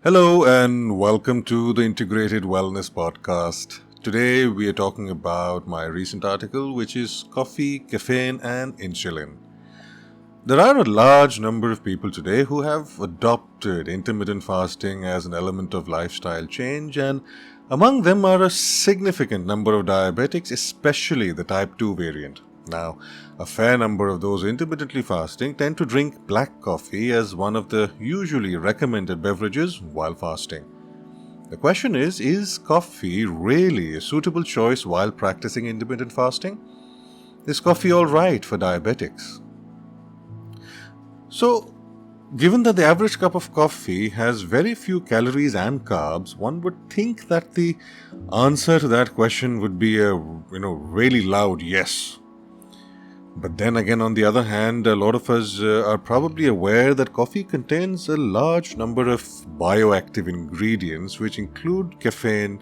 Hello and welcome to the Integrated Wellness Podcast. Today we are talking about my recent article, which is coffee, caffeine, and insulin. There are a large number of people today who have adopted intermittent fasting as an element of lifestyle change, and among them are a significant number of diabetics, especially the type 2 variant. Now, a fair number of those intermittently fasting tend to drink black coffee as one of the usually recommended beverages while fasting. The question is coffee really a suitable choice while practicing intermittent fasting? Is coffee alright for diabetics? So, given that the average cup of coffee has very few calories and carbs, one would think that the answer to that question would be a really loud yes. But then again, on the other hand, a lot of us are probably aware that coffee contains a large number of bioactive ingredients which include caffeine,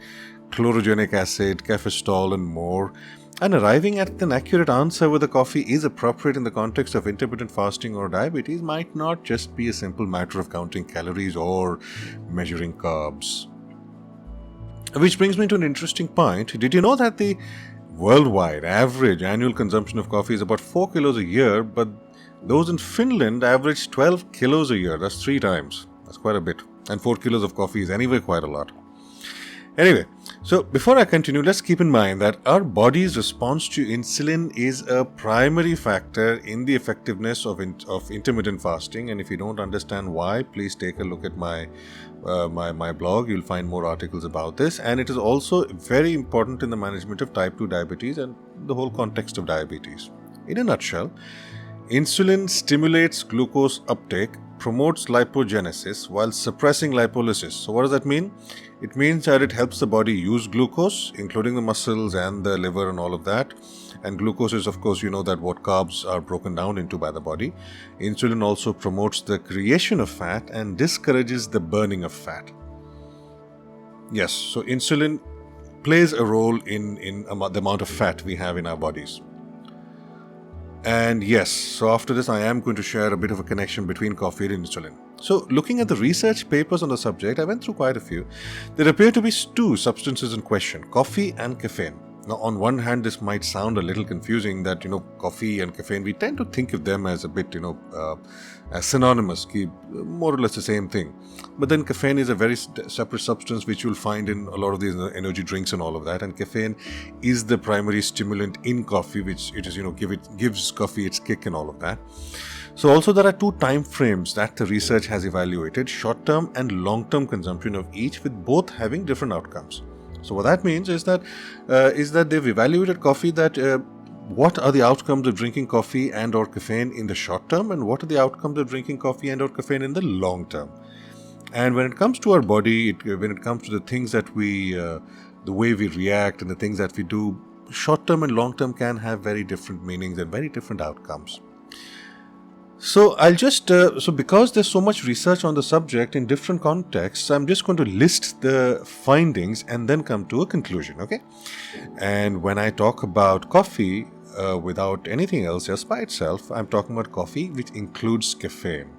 chlorogenic acid, cafestol, and more. And arriving at an accurate answer whether coffee is appropriate in the context of intermittent fasting or diabetes might not just be a simple matter of counting calories or measuring carbs. Which brings me to an interesting point. Did you know that the worldwide average annual consumption of coffee is about 4 kilos a year, but those in Finland average 12 kilos a year. That's 3 times. That's quite a bit. And 4 kilos of coffee is anyway quite a lot. Anyway, so before I continue, let's keep in mind that our body's response to insulin is a primary factor in the effectiveness of intermittent fasting. And if you don't understand why, please take a look at my blog. You'll find more articles about this. And it is also very important in the management of type 2 diabetes and the whole context of diabetes. In a nutshell, insulin stimulates glucose uptake, promotes lipogenesis while suppressing lipolysis. So what does that mean? It means that it helps the body use glucose, including the muscles and the liver and all of that. And glucose is, of course, that what carbs are broken down into by the body. Insulin also promotes the creation of fat and discourages the burning of fat. Yes, so insulin plays a role in the amount of fat we have in our bodies. And yes, so after this I am going to share a bit of a connection between coffee and insulin. So looking at the research papers on the subject, I went through quite a few. There appear to be 2 substances in question, coffee and caffeine. Now, on one hand, this might sound a little confusing that, coffee and caffeine, we tend to think of them as a bit, as synonymous, more or less the same thing. But then caffeine is a very separate substance which you'll find in a lot of these energy drinks and all of that. And caffeine is the primary stimulant in coffee, which it is, gives coffee its kick and all of that. So also there are 2 time frames that the research has evaluated, short-term and long-term consumption of each, with both having different outcomes. So what that means is that they've evaluated coffee, that what are the outcomes of drinking coffee and or caffeine in the short term, and what are the outcomes of drinking coffee and or caffeine in the long term. And when it comes to our body, when it comes to the things that we, the way we react and the things that we do, short term and long term can have very different meanings and very different outcomes. So I'll just, because there's so much research on the subject in different contexts, I'm just going to list the findings and then come to a conclusion, okay? And when I talk about coffee, without anything else, just by itself, I'm talking about coffee which includes caffeine.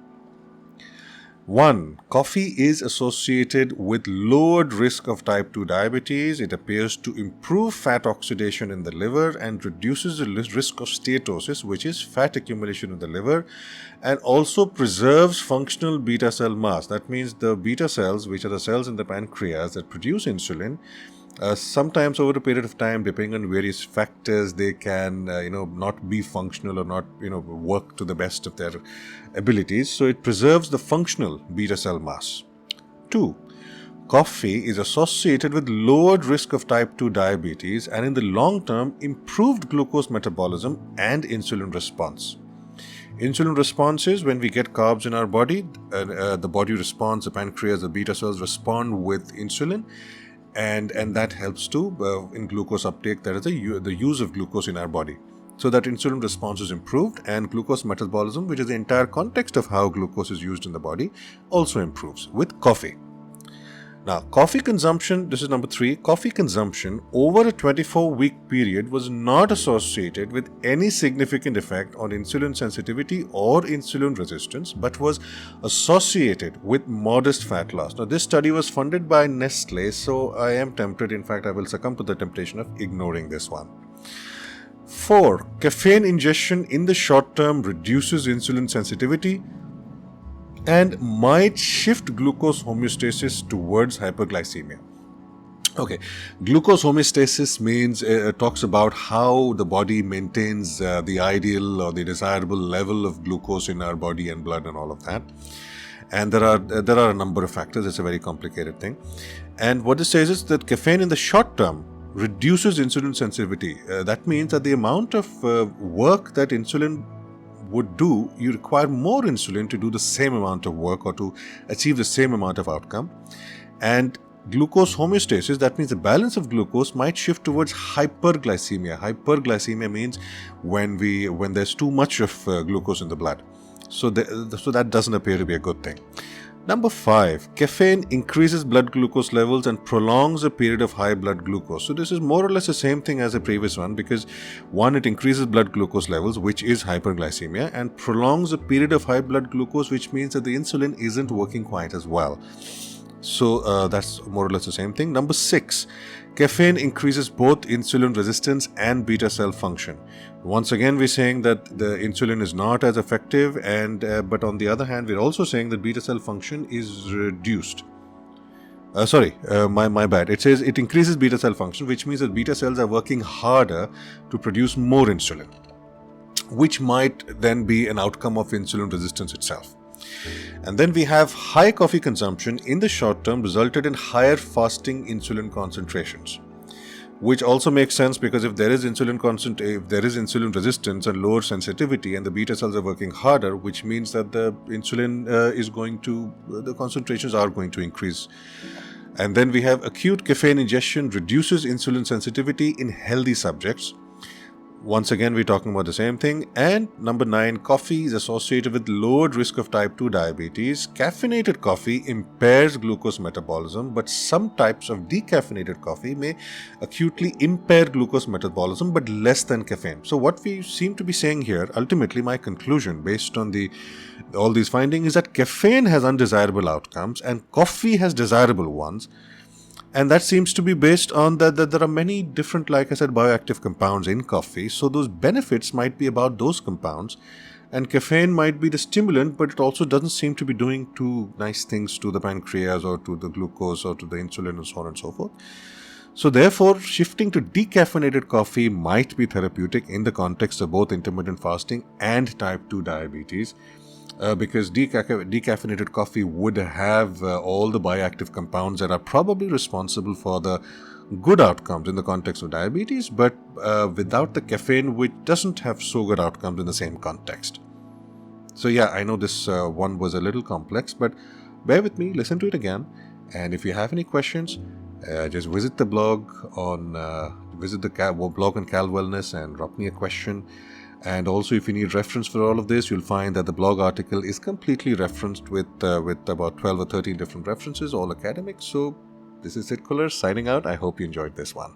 1. Coffee is associated with lowered risk of type 2 diabetes. It appears to improve fat oxidation in the liver and reduces the risk of steatosis, which is fat accumulation in the liver, and also preserves functional beta cell mass. That means the beta cells, which are the cells in the pancreas that produce insulin, sometimes over a period of time, depending on various factors, they can not be functional or not work to the best of their abilities. So it preserves the functional beta cell mass. 2. Coffee is associated with lowered risk of type 2 diabetes and in the long term improved glucose metabolism and insulin response. Insulin response is when we get carbs in our body, the body responds, the pancreas, the beta cells respond with insulin. And that helps to in glucose uptake. That is the use of glucose in our body. So that insulin response is improved and glucose metabolism, which is the entire context of how glucose is used in the body, also improves with coffee. Now, coffee consumption, this is number 3, coffee consumption over a 24-week period was not associated with any significant effect on insulin sensitivity or insulin resistance, but was associated with modest fat loss. Now, this study was funded by Nestle, so I am tempted, in fact, I will succumb to the temptation of ignoring this one. 4. Caffeine ingestion in the short term reduces insulin sensitivity and might shift glucose homeostasis towards hyperglycemia. Okay, glucose homeostasis means talks about how the body maintains the ideal or the desirable level of glucose in our body and blood and all of that. And there are a number of factors. It's a very complicated thing. And what it says is that caffeine in the short term reduces insulin sensitivity. That means that the amount of work that insulin would do, you require more insulin to do the same amount of work or to achieve the same amount of outcome. And glucose homeostasis, that means the balance of glucose might shift towards hyperglycemia. Hyperglycemia means when there's too much of glucose in the blood. So that doesn't appear to be a good thing. Number 5, caffeine increases blood glucose levels and prolongs a period of high blood glucose. So this is more or less the same thing as the previous one, because one, it increases blood glucose levels, which is hyperglycemia, and prolongs a period of high blood glucose, which means that the insulin isn't working quite as well. So that's more or less the same thing. Number 6, caffeine increases both insulin resistance and beta cell function. Once again, we're saying that the insulin is not as effective, but on the other hand, we're also saying that beta cell function is reduced. My bad. It says it increases beta cell function, which means that beta cells are working harder to produce more insulin, which might then be an outcome of insulin resistance itself. And then we have high coffee consumption in the short term resulted in higher fasting insulin concentrations, which also makes sense because if there is insulin resistance and lower sensitivity and the beta cells are working harder, which means that the insulin the concentrations are going to increase. And then we have acute caffeine ingestion reduces insulin sensitivity in healthy subjects. Once again, we're talking about the same thing. And number 9, coffee is associated with lowered risk of type 2 diabetes. Caffeinated coffee impairs glucose metabolism, but some types of decaffeinated coffee may acutely impair glucose metabolism, but less than caffeine. So what we seem to be saying here, ultimately my conclusion based on all these findings, is that caffeine has undesirable outcomes and coffee has desirable ones. And that seems to be based on that there are many different, like I said, bioactive compounds in coffee. So those benefits might be about those compounds. And caffeine might be the stimulant, but it also doesn't seem to be doing too nice things to the pancreas or to the glucose or to the insulin and so on and so forth. So therefore, shifting to decaffeinated coffee might be therapeutic in the context of both intermittent fasting and type 2 diabetes. Because decaffeinated coffee would have all the bioactive compounds that are probably responsible for the good outcomes in the context of diabetes, but without the caffeine, which doesn't have so good outcomes in the same context. So yeah, I know this one was a little complex, but bear with me, listen to it again. And if you have any questions, just visit the blog on blog on Cal Wellness and drop me a question. And also, if you need reference for all of this, you'll find that the blog article is completely referenced with about 12 or 13 different references, all academic. So this is Sid Kuller signing out. I hope you enjoyed this one.